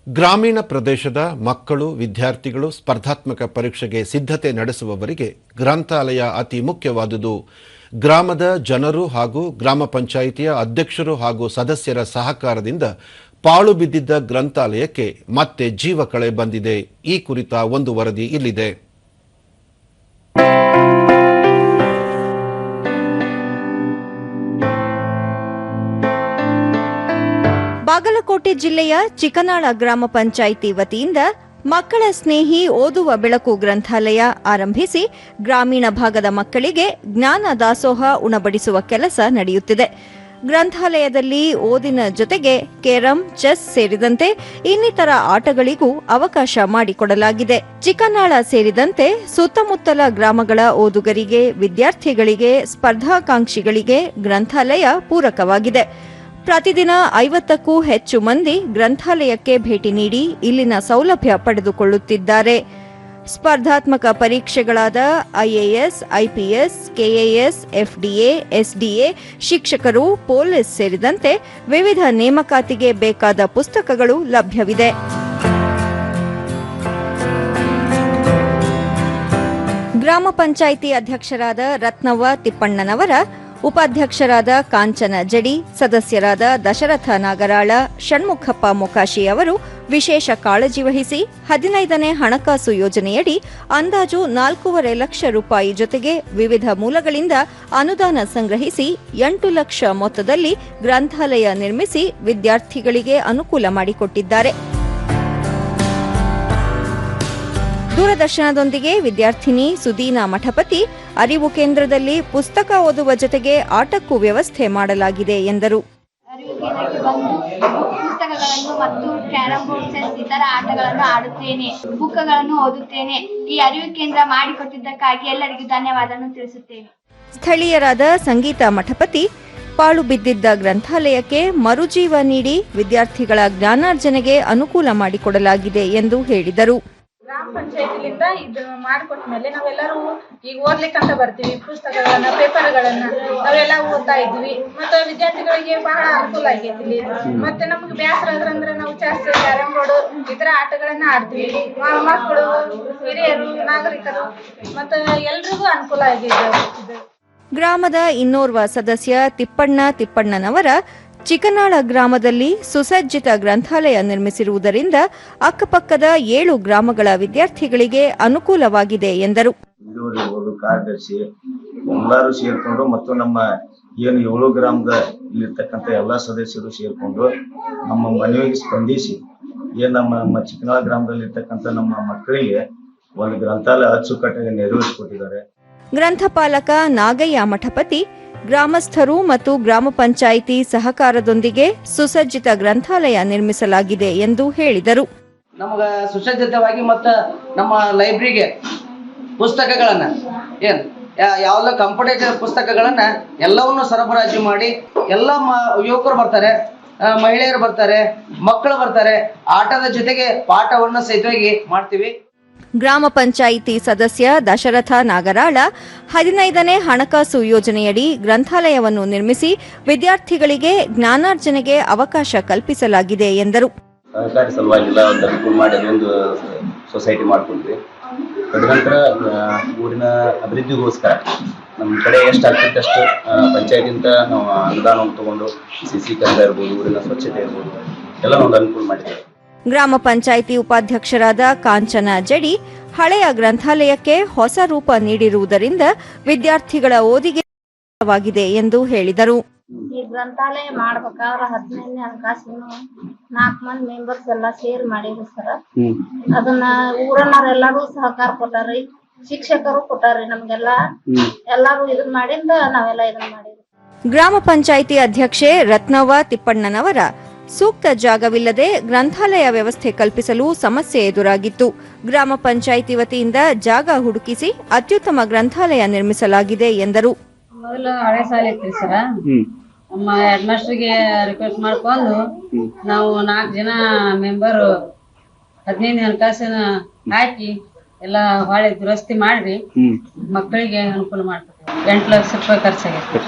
ಗ್ರಾಮೀಣ ಪ್ರದೇಶದ ಮಕ್ಕಳು ವಿದ್ಯಾರ್ಥಿಗಳು ಸ್ಪರ್ಧಾತ್ಮಕ ಪರೀಕ್ಷೆಗೆ ಸಿದ್ಧತೆ ನಡೆಸುವವರಿಗೆ ಗ್ರಂಥಾಲಯ ಅತಿ ಮುಖ್ಯವಾದುದು. ಗ್ರಾಮದ ಜನರು ಹಾಗೂ ಗ್ರಾಮ ಪಂಚಾಯಿತಿಯ ಅಧ್ಯಕ್ಷರು ಹಾಗೂ ಸದಸ್ಯರ ಸಹಕಾರದಿಂದ ಪಾಳು ಬಿದ್ದಿದ್ದ ಗ್ರಂಥಾಲಯಕ್ಕೆ ಮತ್ತೆ ಜೀವ ಕಳೆ ಬಂದಿದೆ. ಈ ಕುರಿತ ಒಂದು ವರದಿ ಇಲ್ಲಿದೆ. ಬಾಗಲಕೋಟೆ ಜಿಲ್ಲೆಯ ಚಿಕನಾಳ ಗ್ರಾಮ ಪಂಚಾಯಿತಿ ವತಿಯಿಂದ ಮಕ್ಕಳ ಸ್ನೇಹಿ ಓದುವ ಬೆಳಕು ಗ್ರಂಥಾಲಯ ಆರಂಭಿಸಿ ಗ್ರಾಮೀಣ ಭಾಗದ ಮಕ್ಕಳಿಗೆ ಜ್ಞಾನ ದಾಸೋಹ ಉಣಬಡಿಸುವ ಕೆಲಸ ನಡೆಯುತ್ತಿದೆ. ಗ್ರಂಥಾಲಯದಲ್ಲಿ ಓದಿನ ಜೊತೆಗೆ ಕೇರಂ, ಚೆಸ್ ಸೇರಿದಂತೆ ಇನ್ನಿತರ ಆಟಗಳಿಗೂ ಅವಕಾಶ ಮಾಡಿಕೊಡಲಾಗಿದೆ. ಚಿಕನಾಳ ಸೇರಿದಂತೆ ಸುತ್ತಮುತ್ತಲ ಗ್ರಾಮಗಳ ಓದುಗರಿಗೆ, ವಿದ್ಯಾರ್ಥಿಗಳಿಗೆ, ಸ್ಪರ್ಧಾಕಾಂಕ್ಷಿಗಳಿಗೆ ಗ್ರಂಥಾಲಯ ಪೂರಕವಾಗಿದೆ. ಪ್ರತಿದಿನ 50ಕ್ಕೂ ಹೆಚ್ಚು ಮಂದಿ ಗ್ರಂಥಾಲಯಕ್ಕೆ ಭೇಟಿ ನೀಡಿ ಇಲ್ಲಿನ ಸೌಲಭ್ಯ ಪಡೆದುಕೊಳ್ಳುತ್ತಿದ್ದಾರೆ. ಸ್ಪರ್ಧಾತ್ಮಕ ಪರೀಕ್ಷೆಗಳಾದ IAS, IPS, KAS, FDA, SDA, ಶಿಕ್ಷಕರು, ಪೊಲೀಸ್ ಸೇರಿದಂತೆ ವಿವಿಧ ನೇಮಕಾತಿಗೆ ಬೇಕಾದ ಪುಸ್ತಕಗಳು ಲಭ್ಯವಿದೆ. ಗ್ರಾಮ ಪಂಚಾಯಿತಿ ಅಧ್ಯಕ್ಷರಾದ ರತ್ನವ್ವ ತಿಪ್ಪಣ್ಣನವರ, ಉಪಾಧ್ಯಕ್ಷರಾದ ಕಾಂಚನ ಜಡಿ, ಸದಸ್ಯರಾದ ದಶರಥ ನಾಗರಾಳ, ಷಣ್ಮುಖಪ್ಪ ಮೊಕಾಶಿ ಅವರು ವಿಶೇಷ ಕಾಳಜಿ ವಹಿಸಿ 15ನೇ ಹಣಕಾಸು ಯೋಜನೆಯಡಿ ಅಂದಾಜು 4.5 ಲಕ್ಷ ರೂಪಾಯಿ ಜೊತೆಗೆ ವಿವಿಧ ಮೂಲಗಳಿಂದ ಅನುದಾನ ಸಂಗ್ರಹಿಸಿ 8 ಲಕ್ಷ ಮೊತ್ತದಲ್ಲಿ ಗ್ರಂಥಾಲಯ ನಿರ್ಮಿಸಿ ವಿದ್ಯಾರ್ಥಿಗಳಿಗೆ ಅನುಕೂಲ ಮಾಡಿಕೊಟ್ಟಿದ್ದಾರೆ. ದೂರದರ್ಶನದೊಂದಿಗೆ ವಿದ್ಯಾರ್ಥಿನಿ ಸುದೀನಾ ಮಠಪತಿ, ಅರಿವು ಕೇಂದ್ರದಲ್ಲಿ ಪುಸ್ತಕ ಓದುವ ಜೊತೆಗೆ ಆಟಕ್ಕೂ ವ್ಯವಸ್ಥೆ ಮಾಡಲಾಗಿದೆ ಎಂದರು. ಅರಿವು ಕೇಂದ್ರಕ್ಕೆ ಬಂದು ಪುಸ್ತಕಗಳನ್ನು ಮತ್ತು ಕ್ಯಾರಂ ಬೋರ್ಡ್, ಚೆಸ್ ಇತರ ಆಟಗಳನ್ನು ಆಡುತ್ತೇನೆ, ಬುಕ್ಗಳನ್ನು ಓದುತ್ತೇನೆ. ಈ ಅರಿವು ಕೇಂದ್ರ ಮಾಡಿಕೊಟ್ಟಿದ್ದಕ್ಕಾಗಿ ಎಲ್ಲರಿಗೂ ಧನ್ಯವಾದವನ್ನು ತಿಳಿಸುತ್ತೇನೆ. ಸ್ಥಳೀಯರಾದ ಸಂಗೀತ ಮಠಪತಿ, ಪಾಳು ಬಿದ್ದಿದ್ದ ಗ್ರಂಥಾಲಯಕ್ಕೆ ಮರುಜೀವ ನೀಡಿ ವಿದ್ಯಾರ್ಥಿಗಳ ಜ್ಞಾನಾರ್ಜನೆಗೆ ಅನುಕೂಲ ಮಾಡಿಕೊಡಲಾಗಿದೆ ಎಂದು ಹೇಳಿದರು. ಗ್ರಾಮ ಪಂಚಾಯತಿಲಿಂದ ಇದು ಮಾಡಿಕೊಟ್ಟ ಮೇಲೆ ನಾವೆಲ್ಲರೂ ಈಗ ಓದ್ಲಿಕ್ಕಂತ ಬರ್ತೀವಿ. ಪುಸ್ತಕಗಳನ್ನ, ಪೇಪರ್ಗಳನ್ನ ನಾವೆಲ್ಲ ಓದ್ತಾ ಇದ್ವಿ. ಮತ್ತೆ ವಿದ್ಯಾರ್ಥಿಗಳಿಗೆ ಬಹಳ ಅನುಕೂಲ ಆಗೈತಿ ಇಲ್ಲಿ. ಮತ್ತೆ ನಮ್ಗೆ ಬೇಸರ ಆದ್ರಂದ್ರೆ ನಾವು ಚೆಸ್, ಕ್ಯಾರಂ ಬೋರ್ಡ್ ಇತರ ಆಟಗಳನ್ನ ಆಡ್ತೀವಿ. ಮಕ್ಕಳು, ಹಿರಿಯರು, ನಾಗರಿಕರು ಮತ್ತೆ ಎಲ್ರಿಗೂ ಅನುಕೂಲ ಆಗಿದೆ. ಗ್ರಾಮದ ಇನ್ನೋರ್ವ ಸದಸ್ಯ ತಿಪ್ಪಣ್ಣನವರ, ಚಿಕನಾಳ ಗ್ರಾಮದಲ್ಲಿ ಸುಸಜ್ಜಿತ ಗ್ರಂಥಾಲಯ ನಿರ್ಮಿಸಿರುವುದರಿಂದ ಅಕ್ಕಪಕ್ಕದ 7 ಗ್ರಾಮಗಳ ವಿದ್ಯಾರ್ಥಿಗಳಿಗೆ ಅನುಕೂಲವಾಗಿದೆ ಎಂದರು. ಕಾರ್ಯದರ್ಶಿ ಎಲ್ಲರೂ ಸೇರ್ಕೊಂಡು ಮತ್ತು ನಮ್ಮ ಏನು 7 ಗ್ರಾಮದ ಇಲ್ಲಿರ್ತಕ್ಕಂಥ ಎಲ್ಲಾ ಸದಸ್ಯರು ಸೇರ್ಕೊಂಡು ನಮ್ಮ ಮನವಿಗೆ ಸ್ಪಂದಿಸಿ ನಮ್ಮ ಚಿಕನಾಳ ಗ್ರಾಮದಲ್ಲಿ ಇರ್ತಕ್ಕಂಥ ನಮ್ಮ ಮಕ್ಕಳಿಗೆ ಒಂದು ಗ್ರಂಥಾಲಯ ಅಚ್ಚುಕಟ್ಟಾಗಿ ನೆರವೇರಿಸಿಕೊಟ್ಟಿದ್ದಾರೆ. ಗ್ರಂಥಪಾಲಕ ನಾಗಯ್ಯ ಮಠಪತಿ, ಗ್ರಾಮಸ್ಥರು ಮತ್ತು ಗ್ರಾಮ ಪಂಚಾಯಿತಿ ಸಹಕಾರದೊಂದಿಗೆ ಸುಸಜ್ಜಿತ ಗ್ರಂಥಾಲಯ ನಿರ್ಮಿಸಲಾಗಿದೆ ಎಂದು ಹೇಳಿದರು. ನಮಗ ಸುಸಜ್ಜಿತವಾಗಿ ಮತ್ತು ನಮ್ಮ ಲೈಬ್ರರಿಗೆ ಪುಸ್ತಕಗಳನ್ನ ಯಾವೆಲ್ಲ ಕಂಫರ್ಟೇಬಲ್ ಪುಸ್ತಕಗಳನ್ನ ಎಲ್ಲವನ್ನು ಸರಬರಾಜು ಮಾಡಿ ಎಲ್ಲ ಯುವಕರು ಬರ್ತಾರೆ, ಮಹಿಳೆಯರು ಬರ್ತಾರೆ, ಮಕ್ಕಳು ಬರ್ತಾರೆ. ಆಟದ ಜೊತೆಗೆ ಪಾಠವನ್ನು ಸಹಿತವಾಗಿ ಮಾಡ್ತೀವಿ. ಗ್ರಾಮ ಪಂಚಾಯಿತಿ ಸದಸ್ಯ ದಶರಥ ನಾಗರಾಳ, 15ನೇ ಹಣಕಾಸು ಯೋಜನೆಯಡಿ ಗ್ರಂಥಾಲಯವನ್ನು ನಿರ್ಮಿಸಿ ವಿದ್ಯಾರ್ಥಿಗಳಿಗೆ ಜ್ಞಾನಾರ್ಜನೆಗೆ ಅವಕಾಶ ಕಲ್ಪಿಸಲಾಗಿದೆ ಎಂದರು. ಸಹಕಾರಿ ಸಲುವಾಗಿ ಅನುಕೂಲ ಮಾಡಿ ಅದೊಂದು ಸೊಸೈಟಿ ಮಾಡ್ಕೊಂಡ್ವಿ. ತದನಂತರ ಊರಿನ ಅಭಿವೃದ್ಧಿಗೋಸ್ಕರ ನಮ್ಮ ಕಡೆ ಎಷ್ಟು ಆಗ್ತೈತೆ ಅಷ್ಟು ಪಂಚಾಯತಿಂದ ನಾವು ಅನುದಾನವನ್ನು ತಗೊಂಡು ಸಿಸಿ ಕನ್ನಡ ಇರ್ಬೋದು, ಊರಿನ ಸ್ವಚ್ಛತೆ ಇರ್ಬೋದು ಎಲ್ಲ ಒಂದು ಅನುಕೂಲ ಮಾಡಿದ್ದೇವೆ. ಗ್ರಾಮ ಪಂಚಾಯಿತಿ ಉಪಾಧ್ಯಕ್ಷರಾದ ಕಾಂಚನ ಜಡಿ, ಹಳೆಯ ಗ್ರಂಥಾಲಯಕ್ಕೆ ಹೊಸ ರೂಪ ನೀಡಿರುವುದರಿಂದ ವಿದ್ಯಾರ್ಥಿಗಳ ಓದಿಗೆ ವಾಗಿದೆ ಎಂದು ಹೇಳಿದರು. ಈ ಗ್ರಂಥಾಲಯ ಮಾಡ್ಬೇಕಾದ್ರೆ 15ನೇ ಹಣಕಾಸಿನ 4 ಮಂದಿ ಮೆಂಬರ್ಸ್ ಎಲ್ಲ ಸೇರ್ ಮಾಡಿದ್ರು ಸರ್. ಅದನ್ನ ಊರನ್ನರೆಲ್ಲರೂ ಸಹಕಾರ ಕೊಟ್ಟಾರಿ, ಶಿಕ್ಷಕರು ಕೊಟ್ಟಾರಿ, ನಮ್ಗೆಲ್ಲ ಎಲ್ಲಾರು ಇದನ್ ಮಾಡಿಂದ ನಾವೆಲ್ಲ ಇದನ್ನ ಮಾಡಿದ್ವಿ. ಗ್ರಾಮ ಪಂಚಾಯಿತಿ ಅಧ್ಯಕ್ಷೆ ರತ್ನವ್ವ ತಿಪ್ಪಣ್ಣನವರ, ಸೂಕ್ತ ಜಾಗವಿಲ್ಲದೆ ಗ್ರಂಥಾಲಯ ವ್ಯವಸ್ಥೆ ಕಲ್ಪಿಸಲು ಸಮಸ್ಯೆ ಎದುರಾಗಿತ್ತು. ಗ್ರಾಮ ಪಂಚಾಯಿತಿ ವತಿಯಿಂದ ಜಾಗ ಹುಡುಕಿಸಿ ಅತ್ಯುತ್ತಮ ಗ್ರಂಥಾಲಯ ನಿರ್ಮಿಸಲಾಗಿದೆ ಎಂದರು. ಮೊದಲು ಹಳೆ ಶಾಲೆ ಇತ್ತು ಸರ, ನಮ್ಮ ಹೆಡ್ ಮಾಸ್ಟರ್ಗೆ ರಿಕ್ವೆಸ್ಟ್ ಮಾಡ್ಕೊಂಡು ನಾವು 4 ಜನ ಮೆಂಬರ್ 15 ಹಣಕಾಸಿನ ಹಾಕಿ ಎಲ್ಲ ಹೊಳೆ ದುರಸ್ತಿ ಮಾಡ್ರಿ ಮಕ್ಕಳಿಗೆ ಅನುಕೂಲ ಮಾಡ್ತೀವಿ. 8 ಲಕ್ಷ ರೂಪಾಯಿ ಖರ್ಚಾಗೈತೆ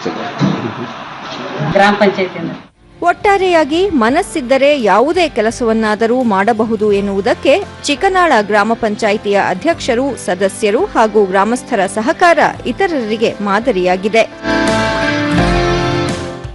ಗ್ರಾಮ ಪಂಚಾಯತಿಯಿಂದ. ಒಟ್ಟಾರೆಯಾಗಿ ಮನಸ್ಸಿದ್ದರೆ ಯಾವುದೇ ಕೆಲಸವನ್ನಾದರೂ ಮಾಡಬಹುದು ಎನ್ನುವುದಕ್ಕೆ ಚಿಕನಾಳ ಗ್ರಾಮ ಪಂಚಾಯಿತಿಯ ಅಧ್ಯಕ್ಷರು, ಸದಸ್ಯರು ಹಾಗೂ ಗ್ರಾಮಸ್ಥರ ಸಹಕಾರ ಇತರರಿಗೆ ಮಾದರಿಯಾಗಿದೆ.